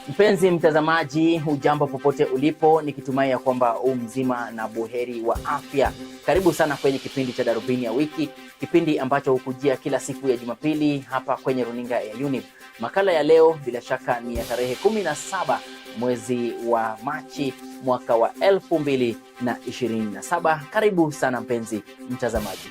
Mpenzi mtazamaji, hujambo popote ulipo, nikitumai ya kwamba mzima na buheri wa afya. Karibu sana kwenye kipindi cha Darubini ya Wiki, kipindi ambacho hukujia kila siku ya Jumapili hapa kwenye runinga ya Younib. Makala ya leo bila shaka ni ya tarehe 17 mwezi wa Machi mwaka wa 2027. Karibu sana mpenzi mtazamaji.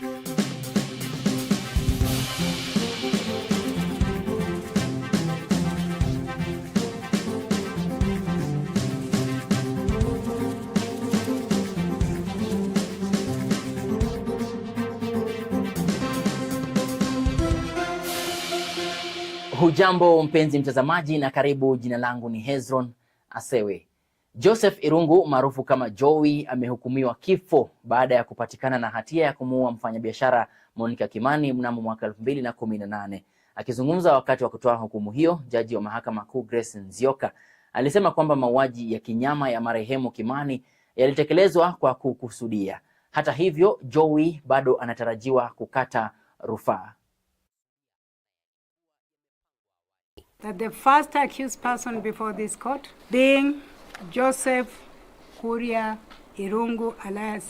Hujambo mpenzi mtazamaji na karibu. Jina langu ni Hezron Asewe. Joseph Irungu maarufu kama Jowie amehukumiwa kifo baada ya kupatikana na hatia ya kumuua mfanyabiashara Kimani mnamo mwaka 2018. Akizungumza wakati wa kutoa hukumu hiyo, jaji wa mahakama kuu Grace Nzioka alisema kwamba mauaji ya kinyama ya marehemu Kimani yalitekelezwa kwa kukusudia. Hata hivyo, Jowie bado anatarajiwa kukata rufaa. That the first accused person before this court, being Joseph Kuria Irungu alias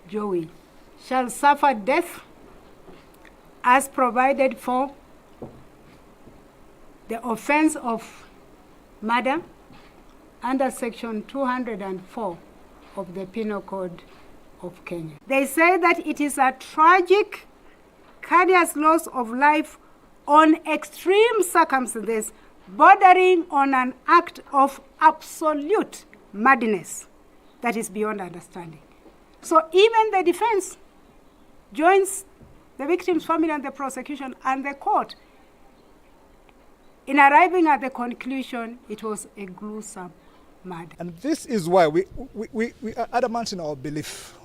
Jowie, shall suffer death as provided for the offense of murder under section 204 of the Penal Code of Kenya. They say that it is a tragic, courteous loss of life on extreme circumstances bordering on an act of absolute madness that is beyond understanding. So even the defense joins the victim's family and the prosecution and the court in arriving at the conclusion it was a gruesome murder. And this is why we are adamant in our belief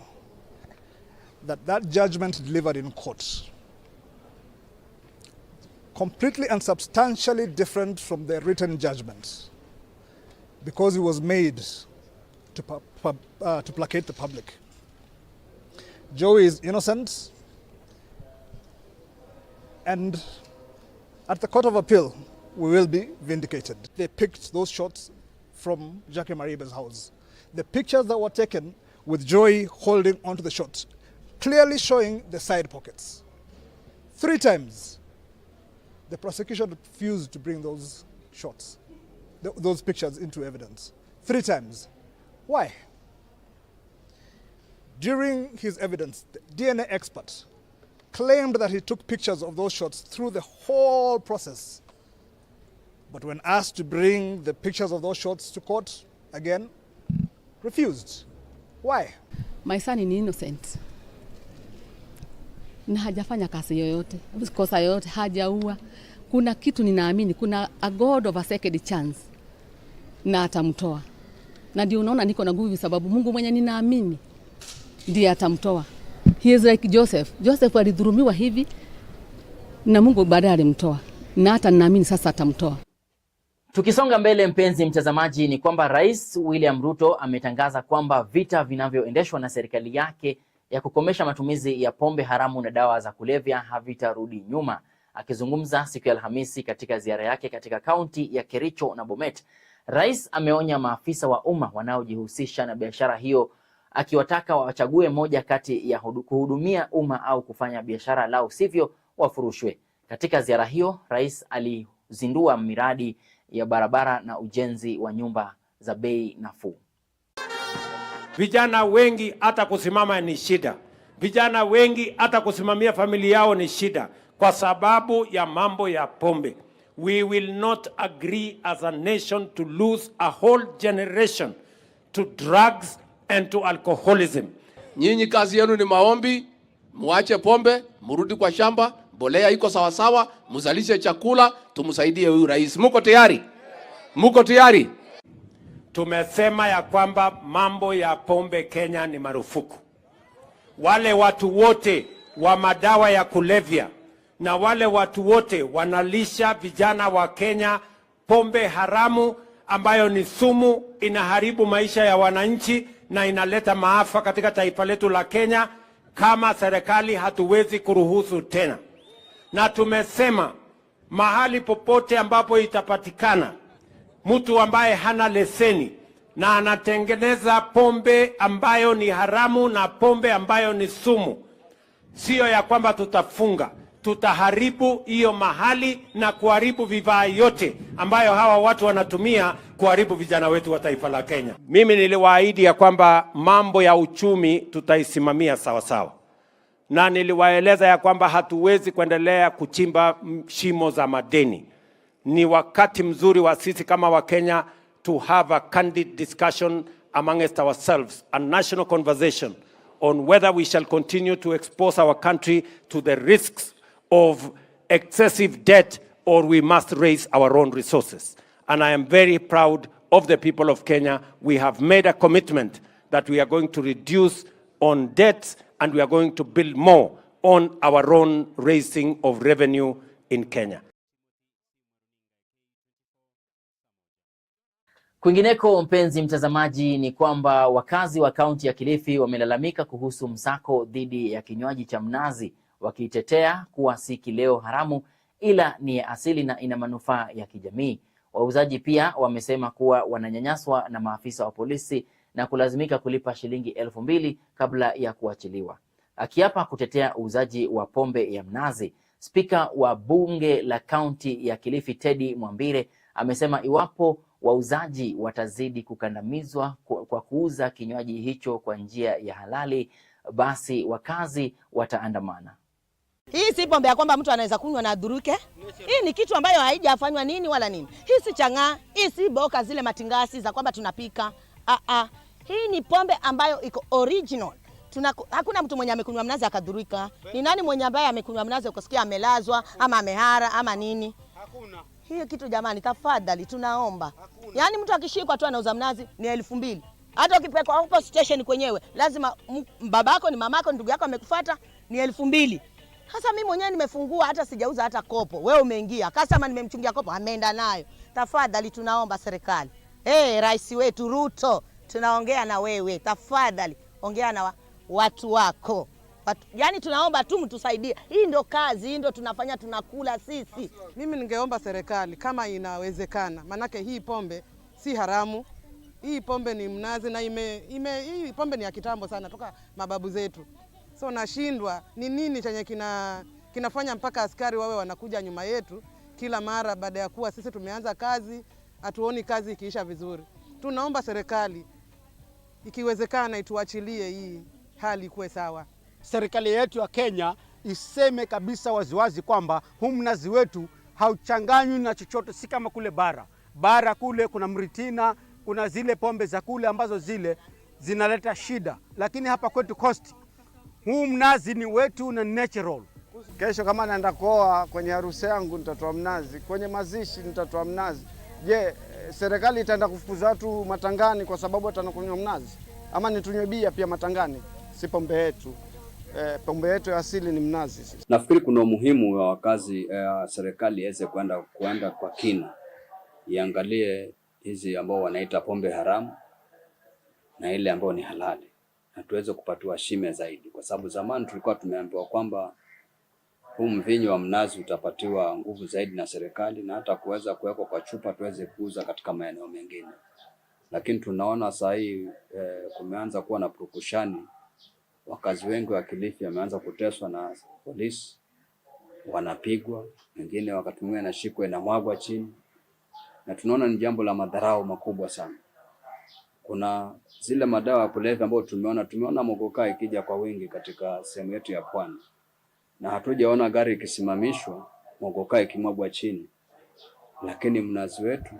that that judgment delivered in court, completely and substantially different from the written judgment, because it was made to placate the public. Jowie is innocent, and at the Court of Appeal, we will be vindicated. They picked those shots from Jackie Maribe's house. The pictures that were taken with Jowie holding onto the shot, clearly showing the side pockets. 3 times. The prosecution refused to bring those shots, those pictures into evidence. 3 times. Why? During his evidence, the DNA expert claimed that he took pictures of those shots through the whole process. But when asked to bring the pictures of those shots to court, again, refused. Why? My son is innocent. Na hajafanya kazi yoyote, kosa yoyote, hajaua. Kuna kitu ninaamini, kuna a God of a second chance, na atamtoa. Na ndio unaona niko na nguvu, sababu Mungu mwenye ninaamini ndiye atamtoa. He is like Joseph. Joseph alidhulumiwa hivi na Mungu baadaye alimtoa, na hata ninaamini sasa atamtoa. Tukisonga mbele mpenzi mtazamaji, ni kwamba Rais William Ruto ametangaza kwamba vita vinavyoendeshwa na serikali yake ya kukomesha matumizi ya pombe haramu na dawa za kulevya havitarudi nyuma. Akizungumza siku ya Alhamisi katika ziara yake katika kaunti ya Kericho na Bomet, Rais ameonya maafisa wa umma wanaojihusisha na biashara hiyo, akiwataka wachague moja kati ya kuhudumia umma au kufanya biashara, lao sivyo wafurushwe. Katika ziara hiyo, Rais alizindua miradi ya barabara na ujenzi wa nyumba za bei nafuu. Vijana wengi hata kusimama ni shida. Vijana wengi hata kusimamia familia yao ni shida kwa sababu ya mambo ya pombe. We will not agree as a nation to lose a whole generation to drugs and to alcoholism. Nyinyi kazi yenu ni maombi, muache pombe, murudi kwa shamba, mbolea iko sawa sawa, muzalishe chakula, tumsaidie huyu rais. Muko tayari? Muko tayari? Tumesema ya kwamba mambo ya pombe Kenya ni marufuku. Wale watu wote wa madawa ya kulevya na wale watu wote wanalisha vijana wa Kenya pombe haramu ambayo ni sumu, inaharibu maisha ya wananchi na inaleta maafa katika taifa letu la Kenya. Kama serikali hatuwezi kuruhusu tena, na tumesema mahali popote ambapo itapatikana mtu ambaye hana leseni na anatengeneza pombe ambayo ni haramu na pombe ambayo ni sumu, sio ya kwamba tutafunga, tutaharibu hiyo mahali na kuharibu vifaa yote ambayo hawa watu wanatumia kuharibu vijana wetu wa taifa la Kenya. Mimi niliwaahidi ya kwamba mambo ya uchumi tutaisimamia sawa sawa, na niliwaeleza ya kwamba hatuwezi kuendelea kuchimba shimo za madeni. Ni wakati mzuri wa sisi kama Wakenya to have a candid discussion amongst ourselves, a national conversation on whether we shall continue to expose our country to the risks of excessive debt or we must raise our own resources. And I am very proud of the people of Kenya. We have made a commitment that we are going to reduce on debts and we are going to build more on our own raising of revenue in Kenya. Kwingineko, mpenzi mtazamaji, ni kwamba wakazi wa kaunti ya Kilifi wamelalamika kuhusu msako dhidi ya kinywaji cha mnazi, wakitetea kuwa si kileo haramu ila ni asili na ina manufaa ya kijamii. Wauzaji pia wamesema kuwa wananyanyaswa na maafisa wa polisi na kulazimika kulipa shilingi 2,000 kabla ya kuachiliwa. Akiapa kutetea uuzaji wa pombe ya mnazi, spika wa bunge la kaunti ya Kilifi Teddy Mwambire amesema iwapo wauzaji watazidi kukandamizwa kwa kuuza kinywaji hicho kwa njia ya halali, basi wakazi wataandamana. Hii si pombe ya kwamba mtu anaweza kunywa na adhuruke. Hii ni kitu ambayo haijafanywa nini wala nini. Hii si chang'aa, hii si boka zile matingasi za kwamba tunapika. Hii ni pombe ambayo iko original. Hakuna mtu mwenye amekunywa mnazi akadhurika. Ni nani mwenye ambaye amekunywa mnazi ukasikia amelazwa ama amehara ama nini? Hakuna. Hiyo kitu jamani, tafadhali tunaomba. Yaani mtu akishikwa tu anauza mnazi ni 2,000. Hata ukipelekwa hapo station kwenyewe, lazima babako ni mamako ndugu yako amekufuata ni 2,000. Sasa mimi mwenyewe nimefungua hata sijauza hata kopo. Wewe umeingia. Customer nimemchungia kopo ameenda nayo. Tafadhali tunaomba serikali. Rais wetu Ruto, tunaongea na wewe. Tafadhali ongea na watu wako. Yaani tunaomba tu mtusaidie. Hii ndo kazi, hii ndo tunafanya, tunakula sisi. Mimi ningeomba serikali kama inawezekana. Manake hii pombe si haramu. Hii pombe ni mnazi na hii pombe ni ya kitambo sana toka mababu zetu. So nashindwa ni nini chenye kinafanya mpaka askari wawe wanakuja nyuma yetu kila mara baada ya kuwa sisi tumeanza kazi, hatuoni kazi ikiisha vizuri. Tunaomba serikali ikiwezekana ituachilie hii hali kuwe sawa. Serikali yetu ya Kenya iseme kabisa waziwazi kwamba huu mnazi wetu hauchanganywi na chochote, si kama kule bara. Bara kule kuna mritina, kuna zile pombe za kule ambazo zile zinaleta shida. Lakini hapa kwetu Coast, huu mnazi ni wetu na natural. Kesho kama naenda kuoa, kwenye harusi yangu nitatoa mnazi, kwenye mazishi nitatoa mnazi. Je, serikali itaenda kufukuza watu matangani kwa sababu watakunywa mnazi? Ama nitunywe bia pia matangani? Si pombe yetu. Pombe yetu ya asili ni mnazi. Nafikiri kuna umuhimu wa wakazi serikali iweze kwenda kwa kina, iangalie hizi ambao wanaita pombe haramu na ile ambao ni halali, na tuweze kupatiwa shime zaidi, kwa sababu zamani tulikuwa tumeambiwa kwamba huu mvinyo wa mnazi utapatiwa nguvu zaidi na serikali na hata kuweza kuwekwa kwa chupa tuweze kuuza katika maeneo mengine. Lakini tunaona sasa hii kumeanza kuwa na purukushani. Wakazi wengi wa Kilifi wameanza kuteswa na polisi, wanapigwa, wengine wakati mwingine anashikwa na mwagwa chini, na tunaona ni jambo la madharau makubwa sana. Kuna zile madawa ya kulevya ambayo tumeona mogoka ikija kwa wingi katika sehemu yetu ya Pwani, na hatujaona gari ikisimamishwa mogoka ikimwagwa chini, lakini mnazi wetu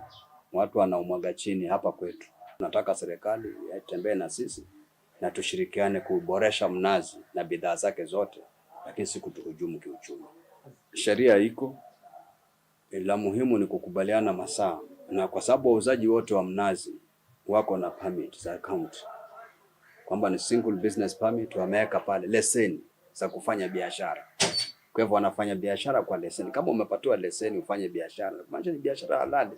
watu wanaumwaga chini hapa kwetu. Nataka serikali itembee na sisi na tushirikiane kuboresha mnazi na bidhaa zake zote, lakini si kutuhujumu kiuchumi. Sheria iko, la muhimu ni kukubaliana masaa, na kwa sababu wauzaji wote wa mnazi wako na permit za county, kwamba ni single business permit, wameweka pale leseni za kufanya biashara. Kwa hivyo wanafanya biashara kwa leseni. Kama umepatiwa leseni ufanye biashara, maana ni biashara halali.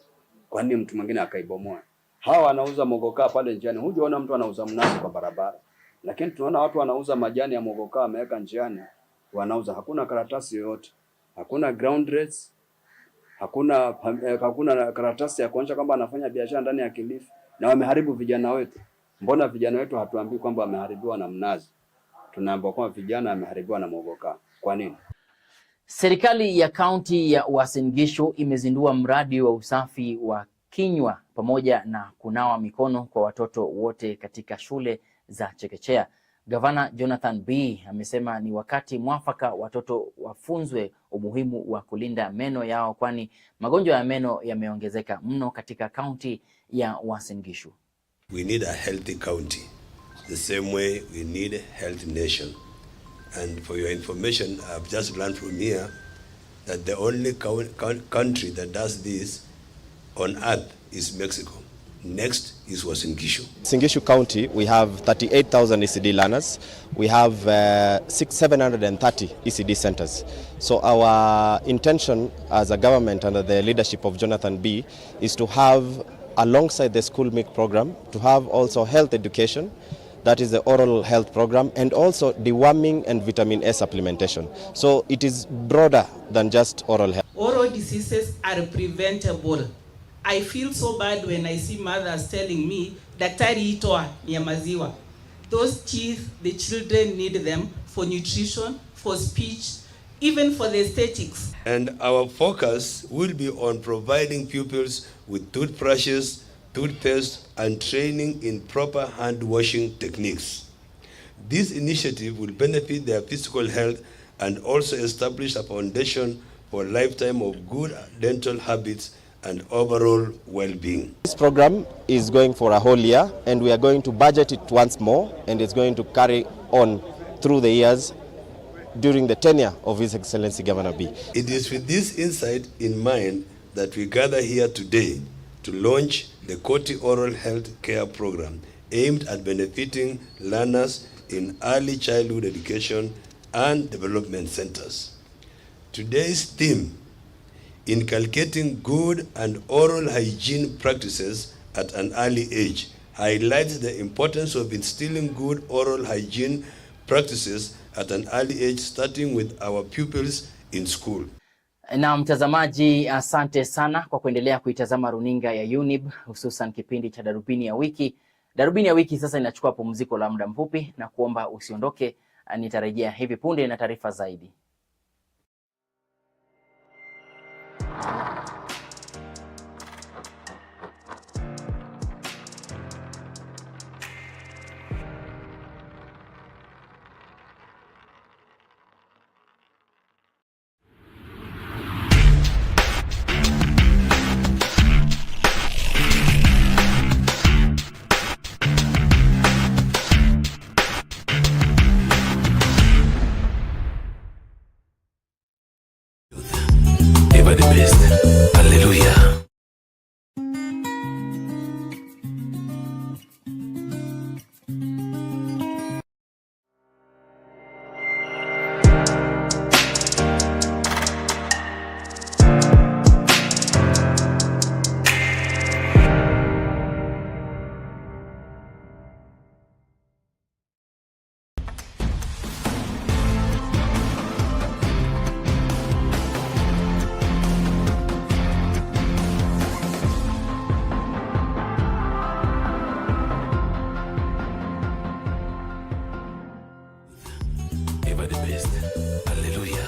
Kwa nini mtu mwingine akaibomoa? Hawa wanauza mogoka pale njiani. Hujaona mtu anauza mnazi kwa barabara. Lakini tunaona watu wanauza majani ya mogoka wameweka njiani, wanauza. Hakuna karatasi yoyote. Hakuna ground rates. Hakuna karatasi ya kuonyesha kwamba anafanya biashara ndani ya Kilifi, na wameharibu vijana wetu. Mbona vijana wetu hatuambii kwamba wameharibiwa na mnazi? Tunaambiwa kwamba vijana wameharibiwa na mogoka. Kwa nini? Serikali ya kaunti ya Uasin Gishu imezindua mradi wa usafi wa kinywa pamoja na kunawa mikono kwa watoto wote katika shule za chekechea. Gavana Jonathan B amesema ni wakati mwafaka watoto wafunzwe umuhimu wa kulinda meno yao, kwani magonjwa ya meno yameongezeka mno katika kaunti ya Uasin Gishu. We need a healthy county, the same way we need a healthy nation. And for your information, I've just learned from here that the only country that does this on earth is Mexico. Next is Uasin Gishu. Uasin Gishu County, we have 38,000 ECD learners. We have 730 ECD centers. So our intention as a government under the leadership of Jonathan B is to have, alongside the school milk program, to have also health education. That is the oral health program, and also deworming and vitamin A supplementation. So it is broader than just oral health. Oral diseases are preventable. I feel so bad when I see mothers telling me, daktari itoa ni ya maziwa. Those teeth, the children need them for nutrition, for speech, even for the aesthetics. And our focus will be on providing pupils with toothbrushes, toothpaste, and training in proper hand washing techniques. This initiative will benefit their physical health and also establish a foundation for a lifetime of good dental habits and overall well-being. This program is going for a whole year, and we are going to budget it once more, and it's going to carry on through the years during the tenure of His Excellency Governor B. It is with this insight in mind that we gather here today to launch the Koti Oral Health Care Program aimed at benefiting learners in early childhood education and development centers. Today's theme, inculcating good and oral hygiene practices at an early age, highlights the importance of instilling good oral hygiene practices at an early age, starting with our pupils in school. Na mtazamaji, asante sana kwa kuendelea kuitazama runinga ya Younib, hususan kipindi cha Darubini ya Wiki. Darubini ya Wiki sasa inachukua pumziko la muda mfupi, na kuomba usiondoke, nitarejea hivi punde na taarifa zaidi. Ever the best. Hallelujah. Ever the best. Hallelujah.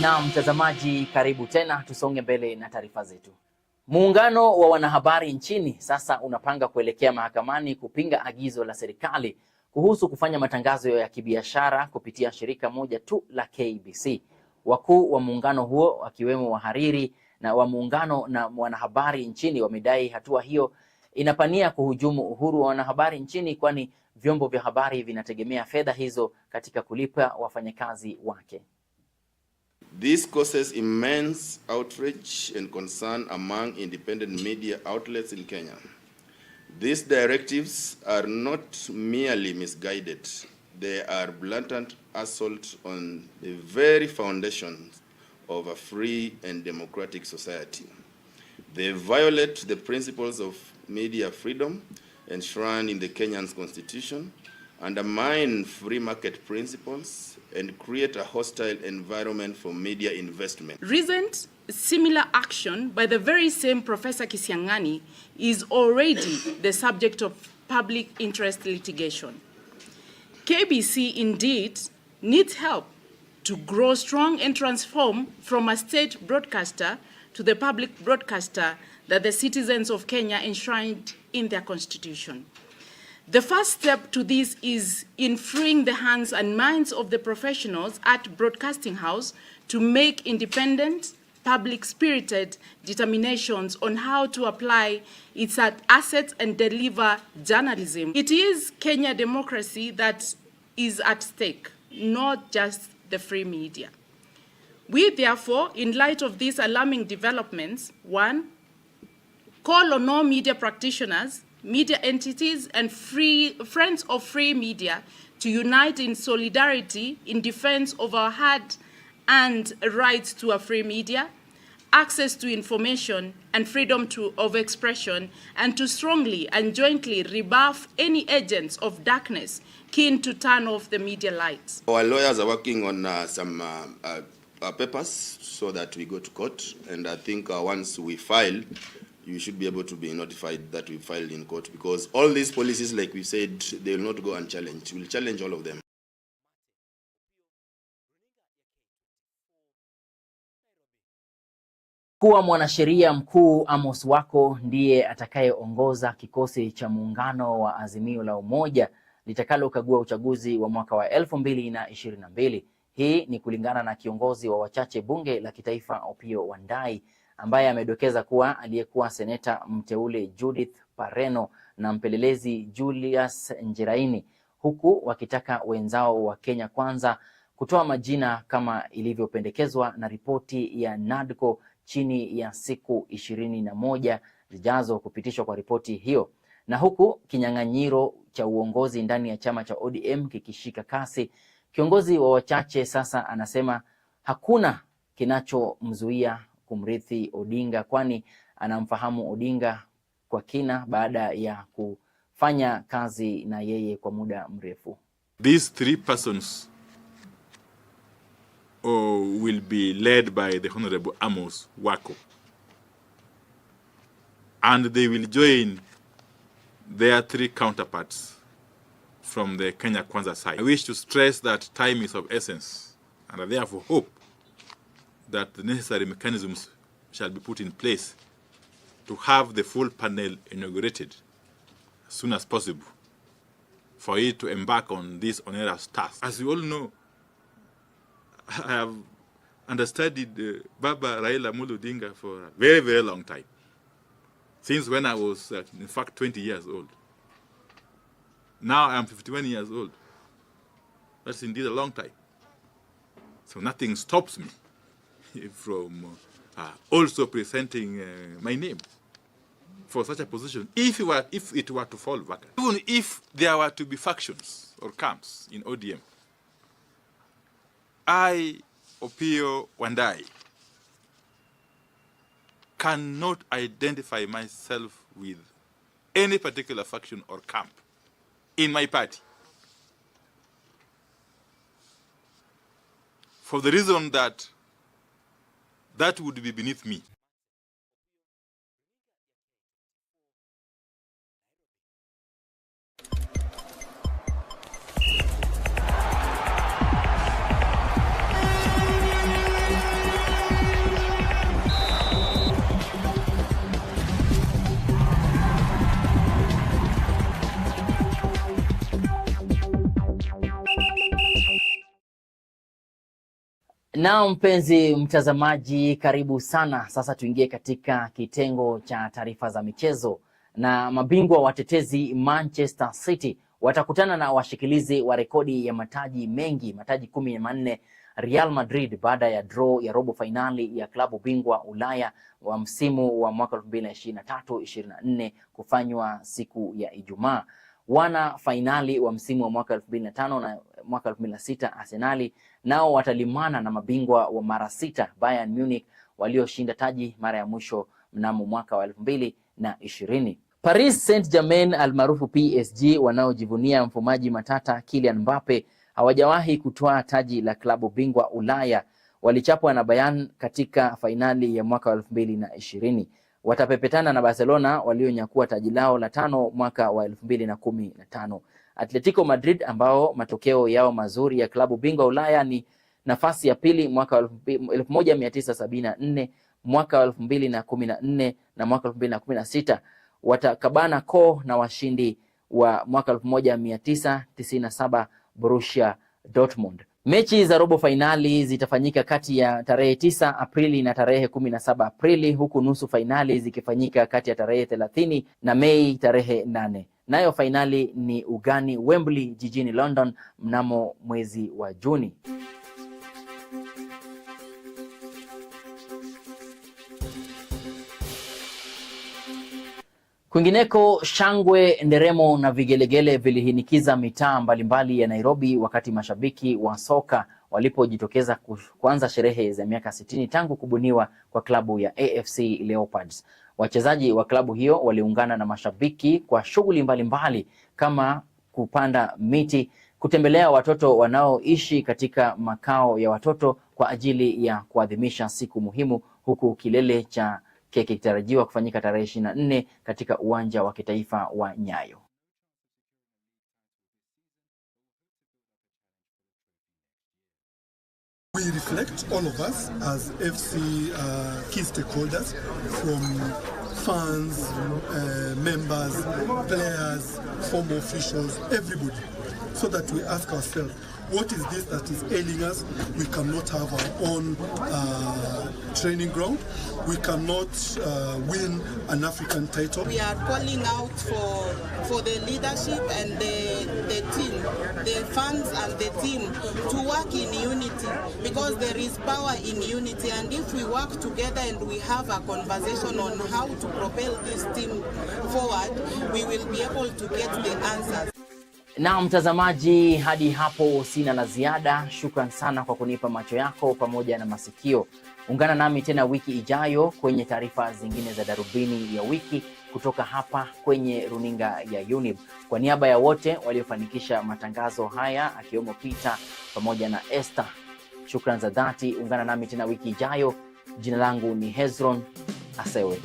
Na mtazamaji, karibu tena, tusonge mbele na taarifa zetu. Muungano wa wanahabari nchini sasa unapanga kuelekea mahakamani kupinga agizo la serikali kuhusu kufanya matangazo ya kibiashara kupitia shirika moja tu la KBC. Wakuu wa muungano huo wakiwemo wahariri na wa muungano na wanahabari nchini wamedai hatua hiyo inapania kuhujumu uhuru wa wanahabari nchini, kwani vyombo vya habari vinategemea fedha hizo katika kulipa wafanyakazi wake. This causes immense outrage and concern among independent media outlets in Kenya. These directives are not merely misguided, they are blatant assault on the very foundations of a free and democratic society. They violate the principles of media freedom enshrined in the Kenyan Constitution, undermine free market principles, and create a hostile environment for media investment. Recent similar action by the very same Professor Kisiangani is already the subject of public interest litigation. KBC indeed needs help to grow strong and transform from a state broadcaster to the public broadcaster that the citizens of Kenya enshrined in their constitution. The first step to this is in freeing the hands and minds of the professionals at Broadcasting House to make independent, public-spirited determinations on how to apply its assets and deliver journalism. It is Kenya democracy that is at stake, not just the free media. We therefore, in light of these alarming developments, 1, call on all media practitioners, media entities, and friends of free media to unite in solidarity in defense of our hard-earned rights to a free media, access to information, and freedom of expression, and to strongly and jointly rebuff any agents of darkness keen to turn off the media lights. Our lawyers are working on some papers so that we go to court, and I think once we file, you should be able to be notified that we filed in court, because all these policies, like we said, they will not go unchallenged. We'll challenge all of them. Kuwa mwanasheria mkuu Amos Wako ndiye atakayeongoza kikosi cha muungano wa Azimio la Umoja litakalokagua uchaguzi wa mwaka wa 2022. Hii ni kulingana na kiongozi wa wachache bunge la kitaifa Opiyo Wandayi, ambaye amedokeza kuwa aliyekuwa seneta mteule Judith Pareno na mpelelezi Julius Njeraini, huku wakitaka wenzao wa Kenya Kwanza kutoa majina kama ilivyopendekezwa na ripoti ya NADCO chini ya siku 21 zijazo kupitishwa kwa ripoti hiyo. Na huku kinyang'anyiro cha uongozi ndani ya chama cha ODM kikishika kasi, kiongozi wa wachache sasa anasema hakuna kinachomzuia kumrithi Odinga, kwani anamfahamu Odinga kwa kina baada ya kufanya kazi na yeye kwa muda mrefu. These 3 persons will be led by the Honorable Amos Wako, and they will join their 3 counterparts from the Kenya Kwanza side. I wish to stress that time is of essence, and I therefore hope that the necessary mechanisms shall be put in place to have the full panel inaugurated as soon as possible for it to embark on this onerous task. As you all know, I have understudied Baba Raila Amolo Odinga for a very, very long time, since when I was, in fact, 20 years old. Now I am 51 years old. That's indeed a long time. So nothing stops me from also presenting my name for such a position, if it were to fall vacant. Even if there were to be factions or camps in ODM, I, Opiyo Wandayi, cannot identify myself with any particular faction or camp in my party, for the reason that that would be beneath me. Na mpenzi mtazamaji, karibu sana. Sasa tuingie katika kitengo cha taarifa za michezo. Na mabingwa watetezi Manchester City watakutana na washikilizi wa rekodi ya mataji mengi, mataji 14, Real Madrid, baada ya draw ya robo finali ya klabu bingwa Ulaya wa msimu wa mwaka 2023-24 kufanywa siku ya Ijumaa. Wana finali wa msimu wa mwaka 2005 na mwaka 2006 Arsenali nao watalimana na mabingwa wa mara 6 Bayern Munich walioshinda taji mara ya mwisho mnamo mwaka wa 2020. Paris Saint-Germain almaarufu PSG wanaojivunia mfumaji matata Kylian Mbappe hawajawahi kutoa taji la klabu bingwa Ulaya. Walichapwa na Bayern katika fainali ya mwaka wa 2020. Watapepetana na Barcelona walionyakua taji lao la 5 mwaka wa 2015. Atletico Madrid ambao matokeo yao mazuri ya klabu bingwa Ulaya ni nafasi ya pili mwaka wa 1974, mwaka wa 2014 na mwaka 2016 watakabana koo na washindi wa mwaka 1997 Borussia Dortmund. Mechi za robo finali zitafanyika kati ya tarehe 9 Aprili na tarehe 17 Aprili, huku nusu finali zikifanyika kati ya tarehe 30 na Mei tarehe 8. Nayo finali ni ugani Wembley jijini London mnamo mwezi wa Juni. Kwingineko, shangwe, nderemo na vigelegele vilihinikiza mitaa mbalimbali ya Nairobi wakati mashabiki wa soka walipojitokeza kuanza sherehe za miaka 60 tangu kubuniwa kwa klabu ya AFC Leopards. Wachezaji wa klabu hiyo waliungana na mashabiki kwa shughuli mbalimbali kama kupanda miti, kutembelea watoto wanaoishi katika makao ya watoto kwa ajili ya kuadhimisha siku muhimu, huku kilele cha keki kitarajiwa kufanyika tarehe 24 katika uwanja wa kitaifa wa Nyayo. We reflect, all of us, as FC key stakeholders, from fans, members, players, former officials, everybody, so that we ask ourselves, what is this that is ailing us? We cannot have our own training ground. We cannot win an African title. We are calling out for the leadership and the team, the fans and the team to work in unity, because there is power in unity, and if we work together and we have a conversation on how to propel this team forward, we will be able to get the answers. Na mtazamaji, hadi hapo sina la ziada. Shukran sana kwa kunipa macho yako pamoja na masikio. Ungana nami tena wiki ijayo kwenye taarifa zingine za Darubini ya wiki kutoka hapa kwenye runinga ya Younib. Kwa niaba ya wote waliofanikisha matangazo haya akiwemo Peter pamoja na Esther, shukran za dhati. Ungana nami tena wiki ijayo. Jina langu ni Hezron Asewe.